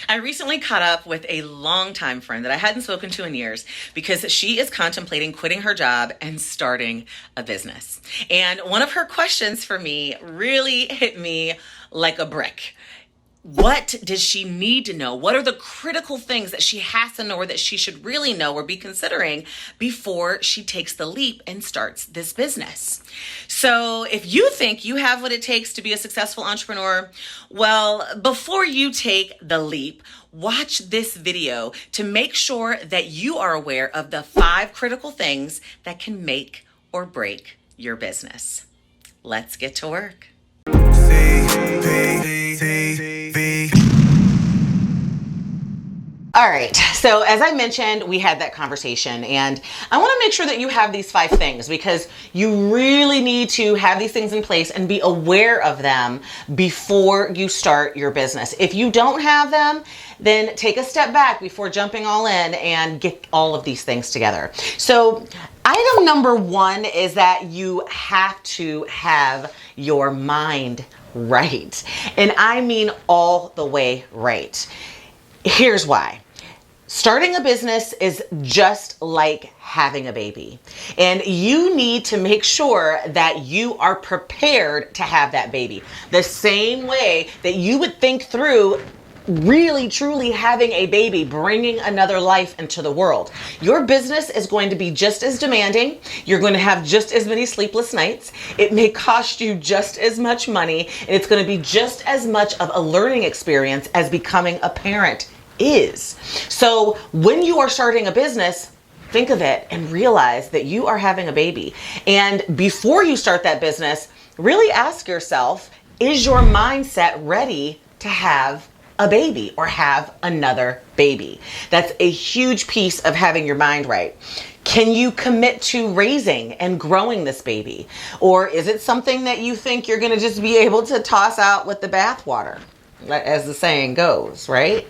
I recently caught up with a longtime friend that I hadn't spoken to in years because she is contemplating quitting her job and starting a business. And one of her questions for me really hit me like a brick. What does she need to know? What are the critical things that she has to know or that she should really know or be considering before she takes the leap and starts this business? So if you think you have what it takes to be a successful entrepreneur, well, before you take the leap, watch this video to make sure that you are aware of the 5 critical things that can make or break your business. Let's get to work. All right, so as I mentioned, we had that conversation, and I want to make sure that you have these 5 things because you really need to have these things in place and be aware of them before you start your business. If you don't have them, then take a step back before jumping all in and get all of these things together. So item number 1 is that you have to have your mind right. And I mean all the way right. Here's why. Starting a business is just like having a baby, and you need to make sure that you are prepared to have that baby. The same way that you would think through really truly having a baby, bringing another life into the world. Your business is going to be just as demanding. You're going to have just as many sleepless nights. It may cost you just as much money, and it's going to be just as much of a learning experience as becoming a parent is. So when you are starting a business, think of it and realize that you are having a baby. And before you start that business, really ask yourself, is your mindset ready to have a baby or have another baby? That's a huge piece of having your mind right. Can you commit to raising and growing this baby? Or is it something that you think you're going to just be able to toss out with the bathwater, as the saying goes, right?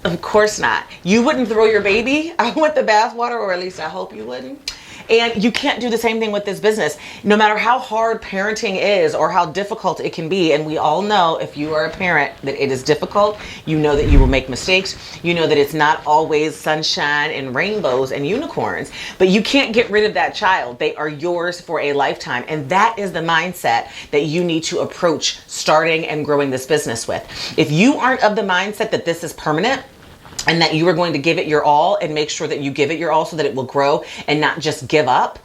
Of course not. You wouldn't throw your baby out with the bathwater, or at least I hope you wouldn't. And you can't do the same thing with this business. No matter how hard parenting is or how difficult it can be, and we all know if you are a parent that it is difficult, you know that you will make mistakes, you know that it's not always sunshine and rainbows and unicorns, but you can't get rid of that child. They are yours for a lifetime. And that is the mindset that you need to approach starting and growing this business with. If you aren't of the mindset that this is permanent, and that you are going to give it your all and make sure that you give it your all so that it will grow and not just give up,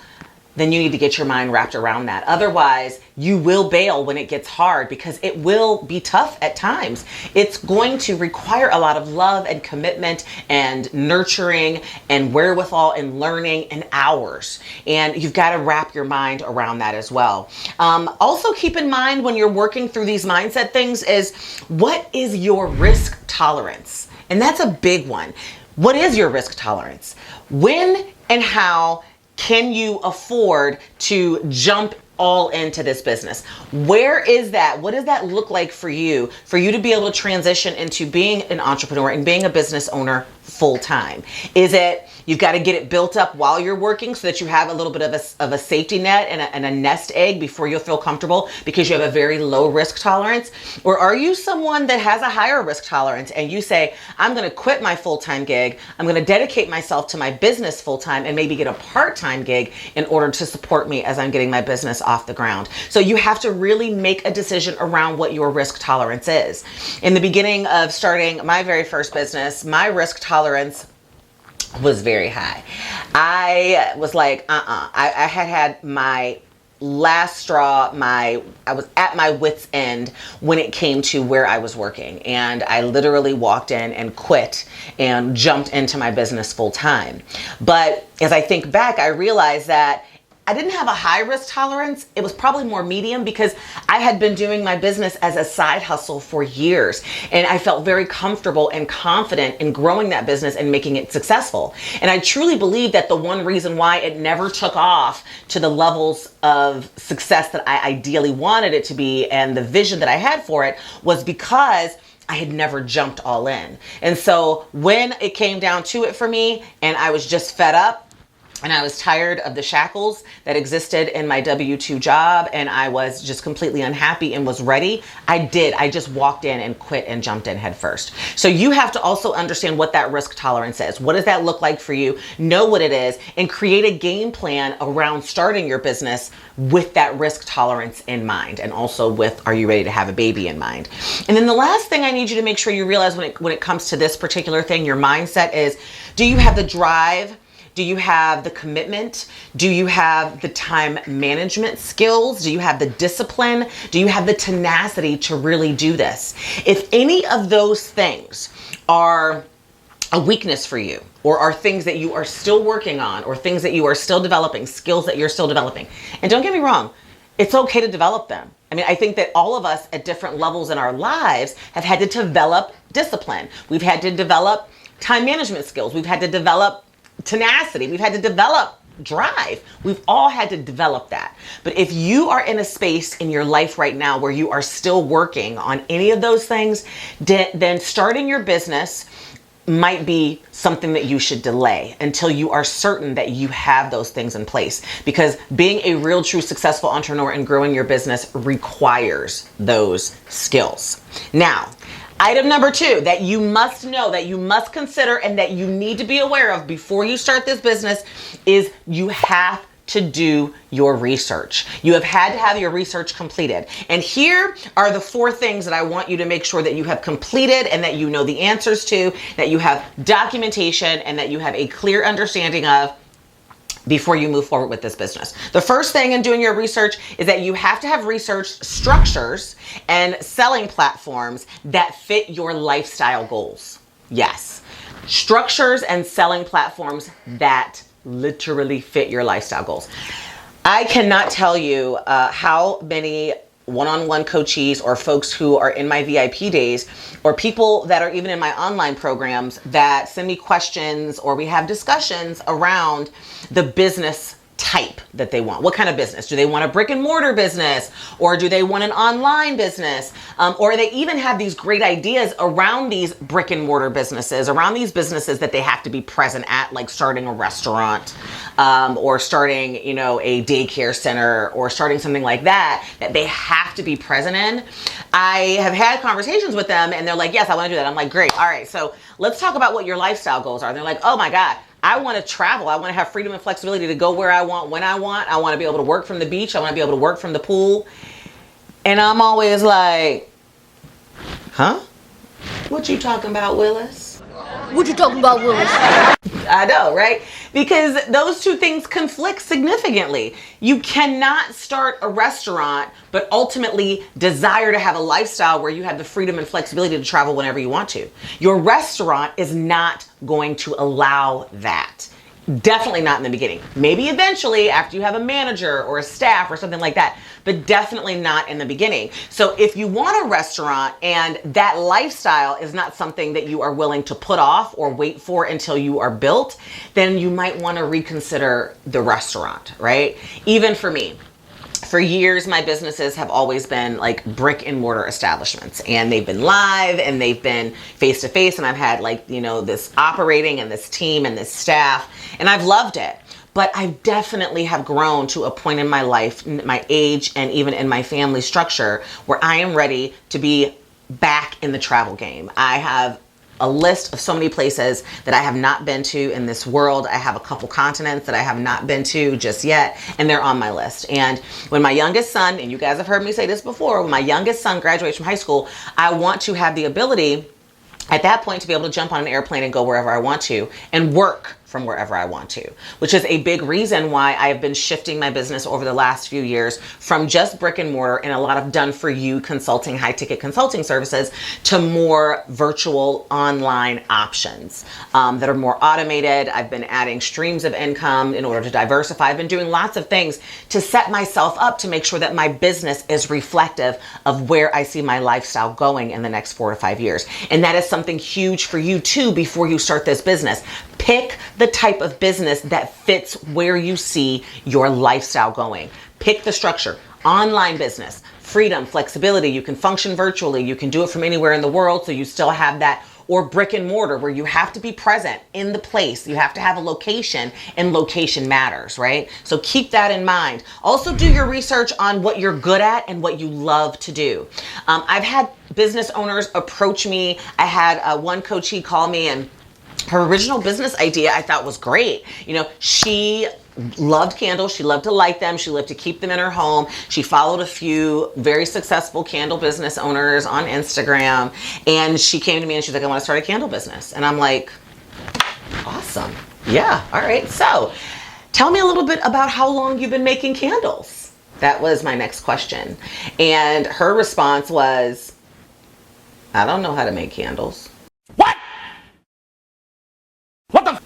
then you need to get your mind wrapped around that. Otherwise, you will bail when it gets hard because it will be tough at times. It's going to require a lot of love and commitment and nurturing and wherewithal and learning and hours. And you've got to wrap your mind around that as well. Also keep in mind when you're working through these mindset things is, what is your risk tolerance? And that's a big one. What is your risk tolerance? When and how can you afford to jump all into this business? Where is that? What does that look like for you to be able to transition into being an entrepreneur and being a business owner full time? Is it you've got to get it built up while you're working so that you have a little bit of a safety net and a nest egg before you'll feel comfortable because you have a very low risk tolerance? Or are you someone that has a higher risk tolerance and you say, I'm going to quit my full-time gig, I'm going to dedicate myself to my business full-time and maybe get a part-time gig in order to support me as I'm getting my business off the ground? So you have to really make a decision around what your risk tolerance is. In the beginning of starting my very first business, my risk tolerance was very high. I was like, I had my last straw. I was at my wit's end when it came to where I was working. And I literally walked in and quit and jumped into my business full time. But as I think back, I realized that I didn't have a high risk tolerance. It was probably more medium because I had been doing my business as a side hustle for years. And I felt very comfortable and confident in growing that business and making it successful. And I truly believe that the one reason why it never took off to the levels of success that I ideally wanted it to be and the vision that I had for it was because I had never jumped all in. And so when it came down to it for me and I was just fed up, and I was tired of the shackles that existed in my W-2 job, and I was just completely unhappy and was ready, I just walked in and quit and jumped in head first. So you have to also understand what that risk tolerance is. What does that look like for you? Know what it is and create a game plan around starting your business with that risk tolerance in mind, and also with, are you ready to have a baby in mind? And then the last thing I need you to make sure you realize when it comes to this particular thing, your mindset is, do you have the drive? Do you have the commitment? Do you have the time management skills? Do you have the discipline? Do you have the tenacity to really do this? If any of those things are a weakness for you, or are things that you are still working on, or things that you are still developing, skills that you're still developing, and don't get me wrong, it's okay to develop them. I mean, I think that all of us at different levels in our lives have had to develop discipline. We've had to develop time management skills. We've had to develop tenacity. We've had to develop drive. We've all had to develop that. But if you are in a space in your life right now where you are still working on any of those things, then starting your business might be something that you should delay until you are certain that you have those things in place. Because being a real, true, successful entrepreneur and growing your business requires those skills. Now, item number 2 that you must know, that you must consider, and that you need to be aware of before you start this business is you have to do your research. You have had to have your research completed. And here are the 4 things that I want you to make sure that you have completed and that you know the answers to, that you have documentation, and that you have a clear understanding of before you move forward with this business. The first thing in doing your research is that you have to have research structures and selling platforms that fit your lifestyle goals. Yes, structures and selling platforms that literally fit your lifestyle goals. I cannot tell you how many one-on-one coachees or folks who are in my VIP days, or people that are even in my online programs that send me questions, or we have discussions around the business type that they want. What kind of business? Do they want a brick and mortar business, or do they want an online business? Or they even have these great ideas around these brick and mortar businesses, around these businesses that they have to be present at, like starting a restaurant, or starting, a daycare center, or starting something like that they have to be present in. I have had conversations with them and they're like, yes, I want to do that. I'm like, great. All right. So let's talk about what your lifestyle goals are. And they're like, oh my God, I want to travel. I want to have freedom and flexibility to go where I want, when I want. I want to be able to work from the beach. I want to be able to work from the pool. And I'm always like, huh? What you talking about, Willis? What you talking about, Willis? I know, right? Because those two things conflict significantly. You cannot start a restaurant, but ultimately desire to have a lifestyle where you have the freedom and flexibility to travel whenever you want to. Your restaurant is not going to allow that. Definitely not in the beginning. Maybe eventually after you have a manager or a staff or something like that, but definitely not in the beginning. So if you want a restaurant and that lifestyle is not something that you are willing to put off or wait for until you are built, then you might want to reconsider the restaurant, right? Even for me, for years, my businesses have always been like brick and mortar establishments, and they've been live and they've been face to face. And I've had this operating and this team and this staff, and I've loved it. But I definitely have grown to a point in my life, my age, and even in my family structure where I am ready to be back in the travel game. I have a list of so many places that I have not been to in this world. I have a couple continents that I have not been to just yet, and they're on my list. And when my youngest son, and you guys have heard me say this before, when my youngest son graduates from high school, I want to have the ability at that point to be able to jump on an airplane and go wherever I want to and work from wherever I want to, which is a big reason why I've been shifting my business over the last few years from just brick and mortar and a lot of done for you consulting, high ticket consulting services, to more virtual online options that are more automated. I've been adding streams of income in order to diversify. I've been doing lots of things to set myself up to make sure that my business is reflective of where I see my lifestyle going in the next 4 to 5 years. And that is something huge for you too before you start this business. Pick the type of business that fits where you see your lifestyle going. Pick the structure. Online business, freedom, flexibility. You can function virtually. You can do it from anywhere in the world, so you still have that or brick and mortar where you have to be present in the place. You have to have a location, and location matters, right? So keep that in mind. Also do your research on what you're good at and what you love to do. I've had business owners approach me. I had one coachee call me, and her original business idea I thought was great. She loved candles. She loved to light them. She loved to keep them in her home. She followed a few very successful candle business owners on Instagram. And she came to me and she's like, I want to start a candle business. And I'm like, awesome. Yeah. All right. So tell me a little bit about how long you've been making candles. That was my next question. And her response was, I don't know how to make candles. What? What the?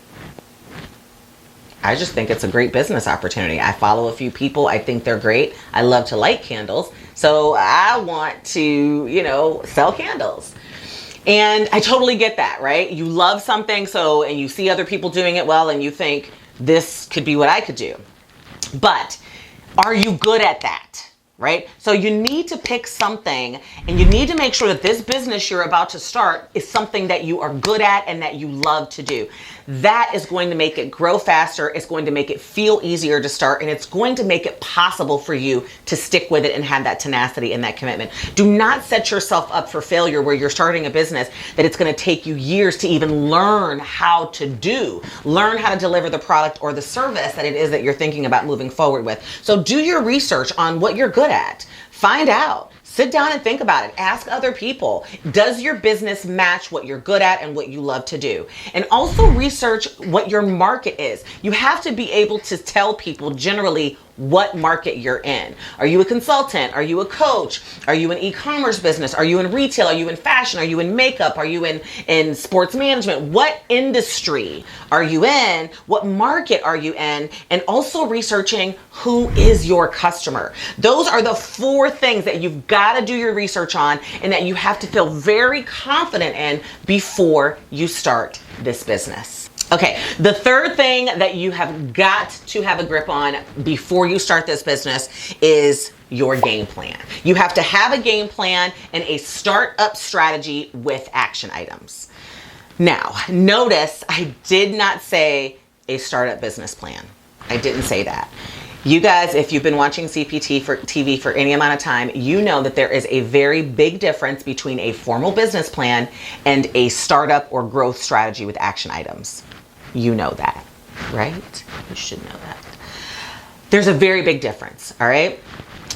I just think it's a great business opportunity. I follow a few people. I think they're great. I love to light candles. So I want to, sell candles. And I totally get that, right? You love something, and you see other people doing it well, and you think this could be what I could do. But are you good at that? Right? So you need to pick something, and you need to make sure that this business you're about to start is something that you are good at and that you love to do. That is going to make it grow faster. It's going to make it feel easier to start, and it's going to make it possible for you to stick with it and have that tenacity and that commitment. Do not set yourself up for failure where you're starting a business that it's going to take you years to even learn how to do. Learn how to deliver the product or the service that it is that you're thinking about moving forward with. So do your research on what you're good at. Find out. Sit down and think about it. Ask other people. Does your business match what you're good at and what you love to do? And also research what your market is. You have to be able to tell people generally what market you're in. Are you a consultant? Are you a coach? Are you an e-commerce business? Are you in retail? Are you in fashion? Are you in makeup? Are you in sports management? What industry are you in? What market are you in? And also researching who is your customer. Those are the 4 things that you've got to do your research on and that you have to feel very confident in before you start this business. Okay, the third thing that you have got to have a grip on before you start this business is your game plan. You have to have a game plan and a startup strategy with action items. Now, notice I did not say a startup business plan. I didn't say that. You guys, if you've been watching CPT for TV for any amount of time, you know that there is a very big difference between a formal business plan and a startup or growth strategy with action items. You know that, right? You should know that. There's a very big difference, all right?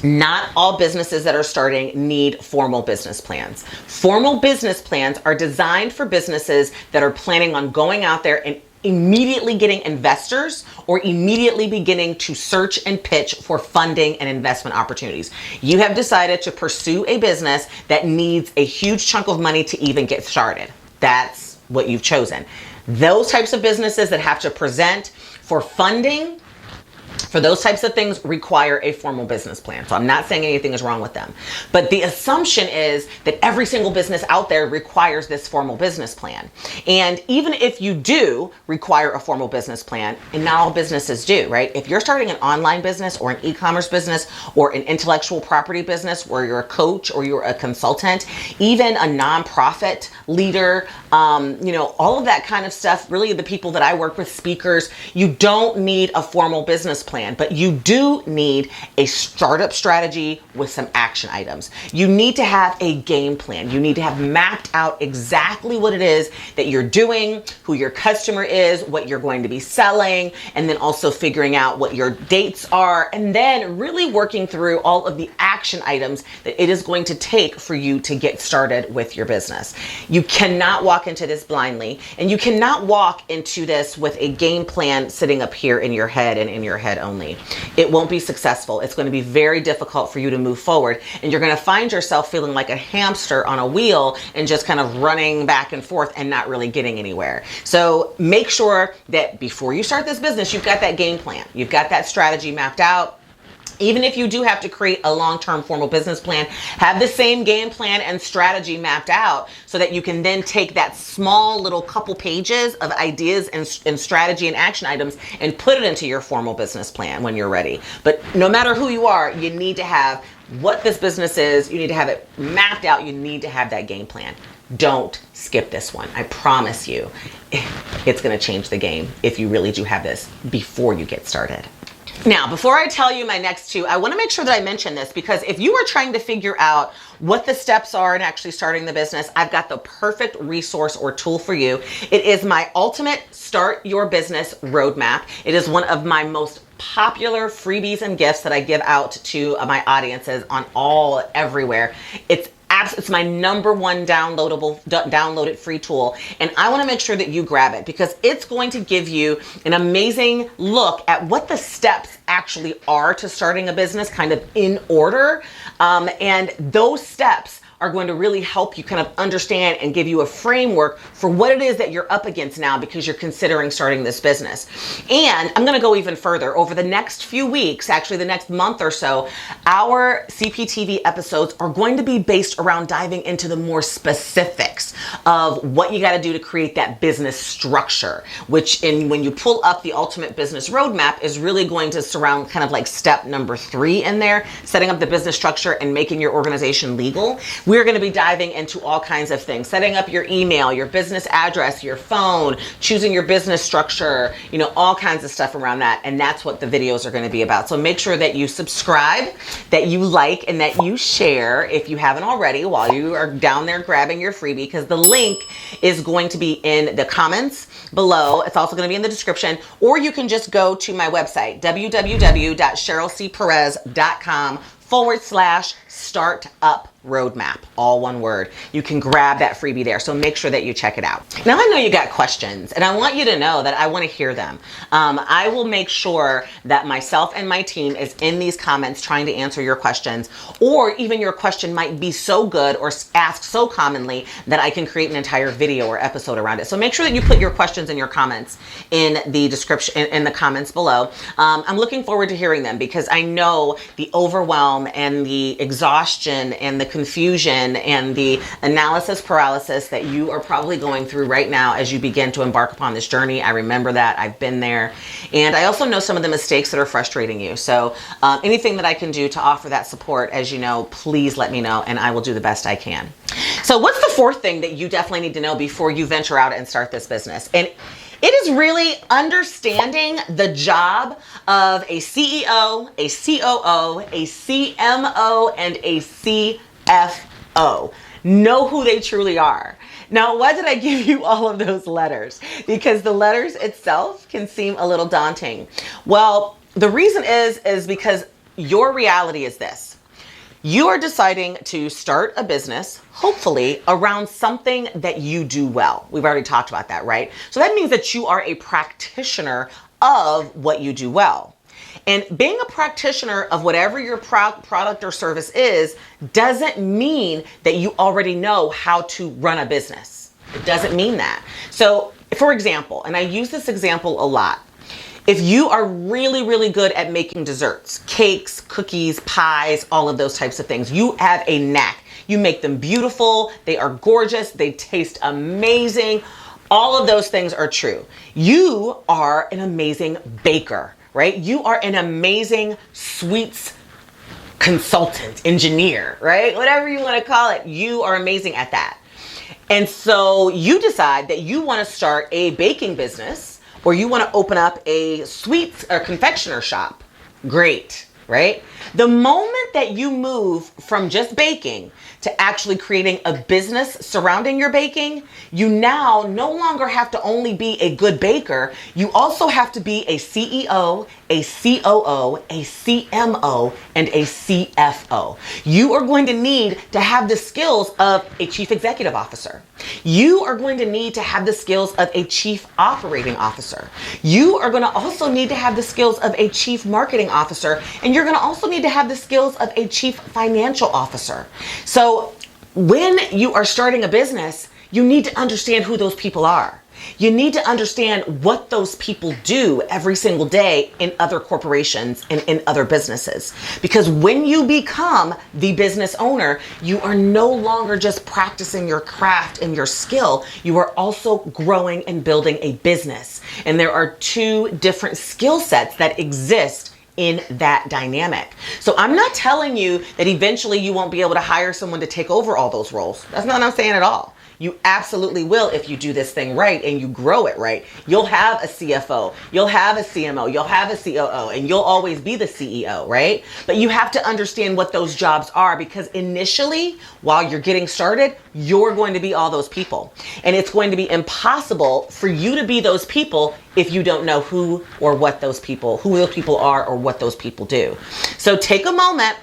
Not all businesses that are starting need formal business plans. Formal business plans are designed for businesses that are planning on going out there and immediately getting investors or immediately beginning to search and pitch for funding and investment opportunities. You have decided to pursue a business that needs a huge chunk of money to even get started. That's what you've chosen. Those types of businesses that have to present for funding, for those types of things, require a formal business plan. So I'm not saying anything is wrong with them. But the assumption is that every single business out there requires this formal business plan. And even if you do require a formal business plan, and not all businesses do, right? If you're starting an online business or an e-commerce business or an intellectual property business where you're a coach or you're a consultant, even a nonprofit leader, all of that kind of stuff, really the people that I work with, speakers, you don't need a formal business plan, but you do need a startup strategy with some action items. You need to have a game plan. You need to have mapped out exactly what it is that you're doing, who your customer is, what you're going to be selling, and then also figuring out what your dates are, and then really working through all of the action items that it is going to take for you to get started with your business. You cannot walk into this blindly, and you cannot walk into this with a game plan sitting up here in your head and in your head only. It won't be successful. It's going to be very difficult for you to move forward, and you're going to find yourself feeling like a hamster on a wheel and just kind of running back and forth and not really getting anywhere. So make sure that before you start this business, you've got that game plan. You've got that strategy mapped out. Even if you do have to create a long-term formal business plan, have the same game plan and strategy mapped out so that you can then take that small little couple pages of ideas and strategy and action items and put it into your formal business plan when you're ready. But no matter who you are, you need to have what this business is. You need to have it mapped out. You need to have that game plan. don't skip this one. I promise you, it's going to change the game if you really do have this before you get started. Now, before I tell you my next two, I want to make sure that I mention this, because if you are trying to figure out what the steps are in actually starting the business, I've got the perfect resource or tool for you. It is my ultimate Start Your Business Roadmap. It is one of my most popular freebies and gifts that I give out to my audiences on everywhere. It's my number one downloaded free tool. And I want to make sure that you grab it, because it's going to give you an amazing look at what the steps actually are to starting a business, kind of in order. And those steps are going to really help you kind of understand and give you a framework for what it is that you're up against now because you're considering starting this business. And I'm going to go even further. Over the next few weeks, actually the next month or so, our CPTV episodes are going to be based around diving into the more specifics of what you got to do to create that business structure, which when you pull up the Ultimate Business Roadmap is really going to surround kind of like step number 3 in there, setting up the business structure and making your organization legal. We're going to be diving into all kinds of things, setting up your email, your business address, your phone, choosing your business structure, all kinds of stuff around that. And that's what the videos are going to be about. So make sure that you subscribe, that you like, and that you share if you haven't already while you are down there grabbing your freebie, because the link is going to be in the comments below. It's also going to be in the description, or you can just go to my website, www.cherylcperez.com/startup roadmap, all one word. You can grab that freebie there. So make sure that you check it out. Now I know you got questions, and I want you to know that I want to hear them. I will make sure that myself and my team is in these comments trying to answer your questions, or even your question might be so good or asked so commonly that I can create an entire video or episode around it. So make sure that you put your questions in your comments in the description, in the comments below. I'm looking forward to hearing them, because I know the overwhelm and the exhaustion and the confusion and the analysis paralysis that you are probably going through right now as you begin to embark upon this journey. I remember that. I've been there. And I also know some of the mistakes that are frustrating you. So anything that I can do to offer that support, as you know, please let me know, and I will do the best I can. So what's the fourth thing that you definitely need to know before you venture out and start this business? And it is really understanding the job of a CEO, a COO, a CMO, and a CFO. Know who they truly are. Now, why did I give you all of those letters? Because the letters itself can seem a little daunting. Well, the reason is because your reality is this. You are deciding to start a business, hopefully, around something that you do well. We've already talked about that, right? So that means that you are a practitioner of what you do well. And being a practitioner of whatever your product or service is doesn't mean that you already know how to run a business. It doesn't mean that. So, for example, and I use this example a lot, if you are really, really good at making desserts, cakes, cookies, pies, all of those types of things, you have a knack. You make them beautiful, they are gorgeous, they taste amazing. All of those things are true. You are an amazing baker, right? You are an amazing sweets consultant, engineer, right? Whatever you want to call it, you are amazing at that. And so you decide that you want to start a baking business, or you want to open up a sweets or confectioner shop. Great, right? The moment that you move from just baking to actually creating a business surrounding your baking, you now no longer have to only be a good baker. You also have to be a CEO, a COO, a CMO, and a CFO. You are going to need to have the skills of a chief executive officer. You are going to need to have the skills of a chief operating officer. You are going to also need to have the skills of a chief marketing officer, and you're going to also need to have the skills of a chief financial officer. So when you are starting a business, you need to understand who those people are. You need to understand what those people do every single day in other corporations and in other businesses. Because when you become the business owner, you are no longer just practicing your craft and your skill. You are also growing and building a business. And there are two different skill sets that exist in that dynamic. So I'm not telling you that eventually you won't be able to hire someone to take over all those roles. That's not what I'm saying at all. You absolutely will if you do this thing right and you grow it right. You'll have a CFO, you'll have a CMO, you'll have a COO, and you'll always be the CEO, right? But you have to understand what those jobs are, because initially, while you're getting started, you're going to be all those people. And it's going to be impossible for you to be those people if you don't know who those people are or what those people do. So take a moment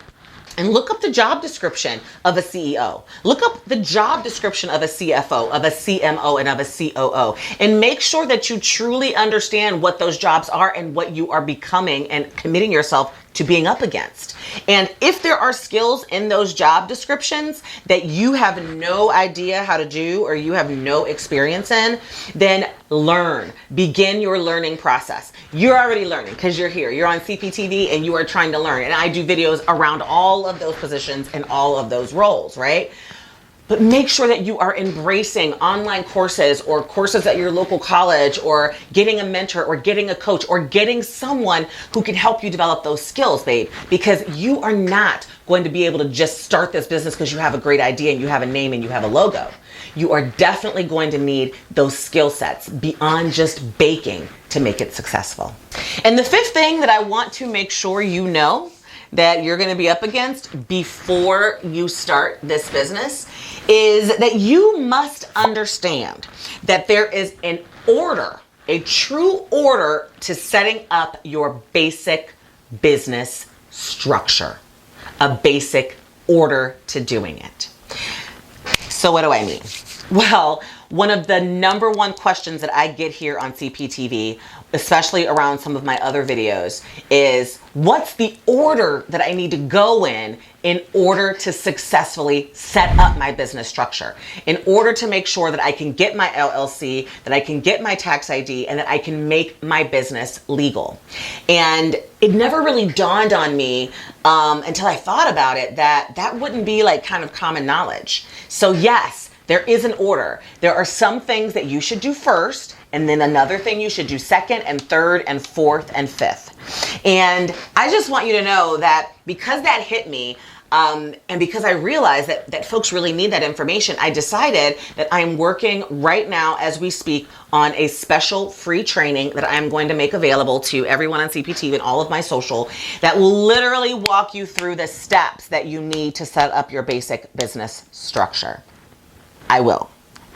and look up the job description of a CEO. Look up the job description of a CFO, of a CMO, and of a COO. And make sure that you truly understand what those jobs are and what you are becoming and committing yourself to being up against. And if there are skills in those job descriptions that you have no idea how to do or you have no experience in, then learn. Begin your learning process. You're already learning because you're here. You're on CPTV and you are trying to learn. And I do videos around all of those positions and all of those roles, right? But make sure that you are embracing online courses or courses at your local college, or getting a mentor or getting a coach or getting someone who can help you develop those skills, babe, because you are not going to be able to just start this business because you have a great idea and you have a name and you have a logo. You are definitely going to need those skill sets beyond just baking to make it successful. And the fifth thing that I want to make sure you know that you're going to be up against before you start this business is that you must understand that there is an order, a true order to setting up your basic business structure, a basic order to doing it. So what do I mean? Well, one of the number one questions that I get here on CPTV, especially around some of my other videos, is what's the order that I need to go in order to successfully set up my business structure, in order to make sure that I can get my LLC, that I can get my tax ID, and that I can make my business legal. And it never really dawned on me until I thought about it that wouldn't be like kind of common knowledge. So yes, there is an order. There are some things that you should do first, and then another thing you should do second and third and fourth and fifth. And I just want you to know that because that hit me, and because I realized that folks really need that information, I decided that I'm working right now as we speak on a special free training that I'm going to make available to everyone on CPTV and all of my social, that will literally walk you through the steps that you need to set up your basic business structure. I will.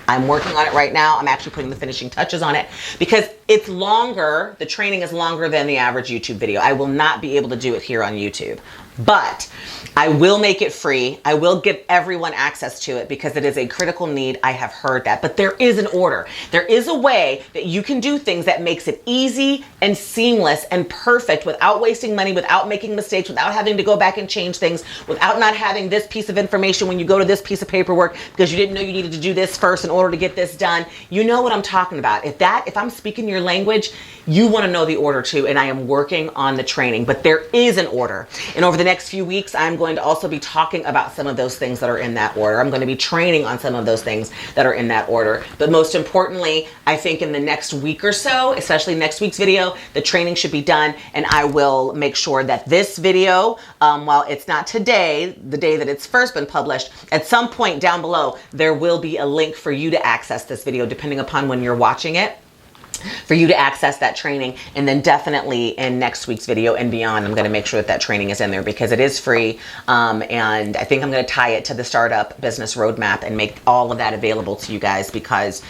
I'm working on it right now. I'm actually putting the finishing touches on it because it's longer. The training is longer than the average YouTube video. I will not be able to do it here on YouTube, but I will make it free. I will give everyone access to it because it is a critical need. I have heard that, but there is an order. There is a way that you can do things that makes it easy and seamless and perfect without wasting money, without making mistakes, without having to go back and change things, without not having this piece of information when you go to this piece of paperwork because you didn't know you needed to do this first in order to get this done. You know what I'm talking about. If I'm speaking your language, you want to know the order too, and I am working on the training, but there is an order. And over the next few weeks, I'm going to also be talking about some of those things that are in that order. I'm going to be training on some of those things that are in that order. But most importantly, I think in the next week or so, especially next week's video, the training should be done, and I will make sure that this video, while it's not today, the day that it's first been published, at some point down below, there will be a link for you to access this video, depending upon when you're watching it, for you to access that training. And then definitely in next week's video and beyond, I'm going to make sure that training is in there because it is free. And I think I'm going to tie it to the startup business roadmap and make all of that available to you guys, because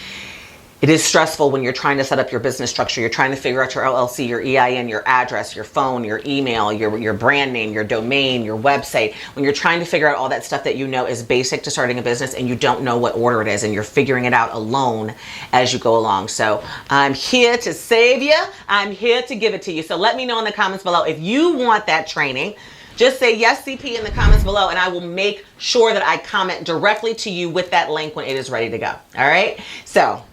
it is stressful when you're trying to set up your business structure. You're trying to figure out your LLC, your EIN, your address, your phone, your email, your brand name, your domain, your website. When you're trying to figure out all that stuff that you know is basic to starting a business and you don't know what order it is, and you're figuring it out alone as you go along. So I'm here to save you. I'm here to give it to you. So let me know in the comments below if you want that training. Just say yes, CP, in the comments below, and I will make sure that I comment directly to you with that link when it is ready to go. All right? So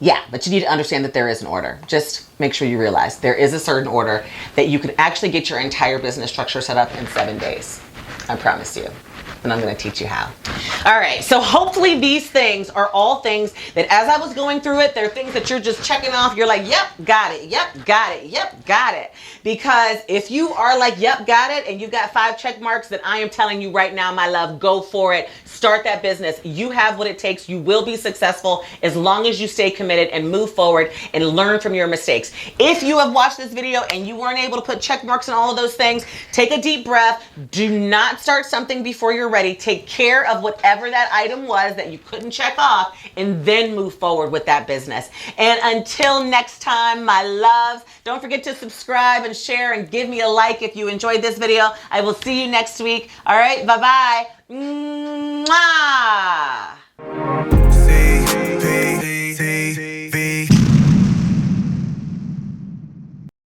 yeah, but you need to understand that there is an order. Just make sure you realize there is a certain order that you can actually get your entire business structure set up in 7 days. I promise you. then I'm going to teach you how. All right, so hopefully these things are all things that as I was going through it, they're things that you're just checking off. You're like, yep, got it. Yep, got it. Yep, got it. Because if you are like, yep, got it, and you've got 5 check marks, then I am telling you right now, my love, go for it. Start that business. You have what it takes. You will be successful as long as you stay committed and move forward and learn from your mistakes. If you have watched this video and you weren't able to put check marks on all of those things, take a deep breath. Do not start something before you're ready. Take care of whatever that item was that you couldn't check off, and then move forward with that business. And until next time, my loves, don't forget to subscribe and share and give me a like if you enjoyed this video. I will see you next week. All right, bye-bye. Mwah!